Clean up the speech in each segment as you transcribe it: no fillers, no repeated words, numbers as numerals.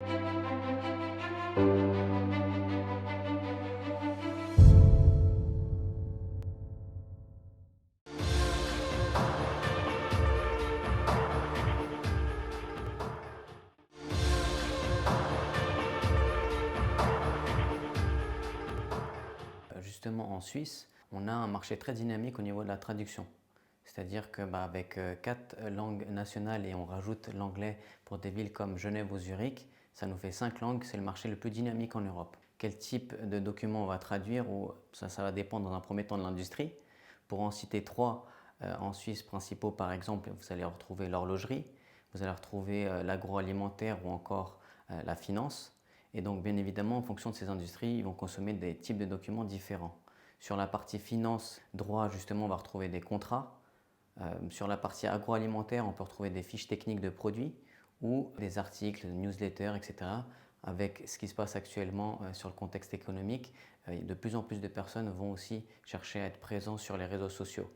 Justement, en Suisse, on a un marché très dynamique au niveau de la traduction. C'est-à-dire que avec 4 langues nationales et on rajoute l'anglais pour des villes comme Genève ou Zurich, ça nous fait 5 langues, c'est le marché le plus dynamique en Europe. Quel type de document on va traduire, ou ça va dépendre dans un premier temps de l'industrie. Pour en citer 3 en Suisse principaux, par exemple, vous allez retrouver l'horlogerie, vous allez retrouver l'agroalimentaire ou encore la finance. Et donc, bien évidemment, en fonction de ces industries, ils vont consommer des types de documents différents. Sur la partie finance, droit, justement, on va retrouver des contrats. Sur la partie agroalimentaire, on peut retrouver des fiches techniques de produits ou des articles, des newsletters, etc. Avec ce qui se passe actuellement sur le contexte économique, de plus en plus de personnes vont aussi chercher à être présents sur les réseaux sociaux.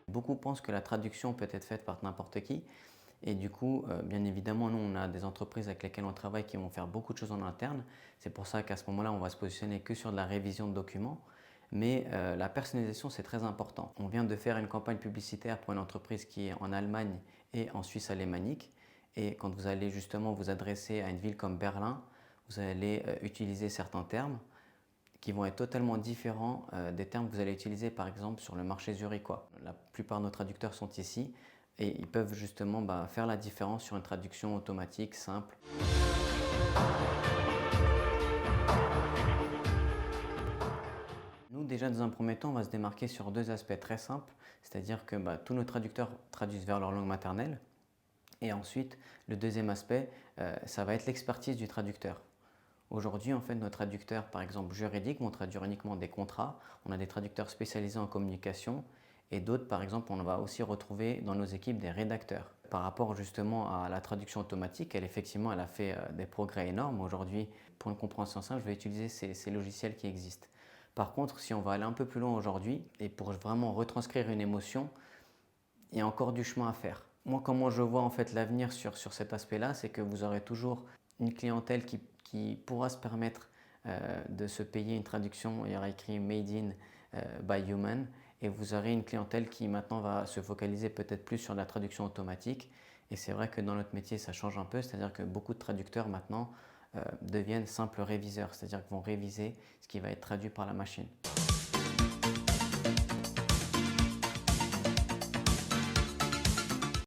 Beaucoup pensent que la traduction peut être faite par n'importe qui. Et du coup, bien évidemment, nous, on a des entreprises avec lesquelles on travaille qui vont faire beaucoup de choses en interne. C'est pour ça qu'à ce moment-là, on va se positionner que sur de la révision de documents. Mais la personnalisation, c'est très important. On vient de faire une campagne publicitaire pour une entreprise qui est en Allemagne et en Suisse alémanique. Et quand vous allez justement vous adresser à une ville comme Berlin, vous allez utiliser certains termes qui vont être totalement différents des termes que vous allez utiliser par exemple sur le marché zurichois. La plupart de nos traducteurs sont ici et ils peuvent justement faire la différence sur une traduction automatique simple. Nous déjà dans un premier temps on va se démarquer sur 2 aspects très simples, c'est-à-dire que tous nos traducteurs traduisent vers leur langue maternelle et ensuite le deuxième aspect ça va être l'expertise du traducteur. Aujourd'hui, en fait, nos traducteurs, par exemple juridiques, vont traduire uniquement des contrats. On a des traducteurs spécialisés en communication et d'autres, par exemple, on va aussi retrouver dans nos équipes des rédacteurs. Par rapport justement à la traduction automatique, effectivement, elle a fait des progrès énormes. Aujourd'hui, pour une compréhension simple, je vais utiliser ces logiciels qui existent. Par contre, si on va aller un peu plus loin aujourd'hui et pour vraiment retranscrire une émotion, il y a encore du chemin à faire. Moi, comment je vois en fait l'avenir sur cet aspect-là, c'est que vous aurez toujours une clientèle qui pourra se permettre de se payer une traduction. Il y aura écrit Made in by Human et vous aurez une clientèle qui maintenant va se focaliser peut-être plus sur la traduction automatique. Et c'est vrai que dans notre métier, ça change un peu, c'est-à-dire que beaucoup de traducteurs maintenant deviennent simples réviseurs, c'est-à-dire qu'ils vont réviser ce qui va être traduit par la machine.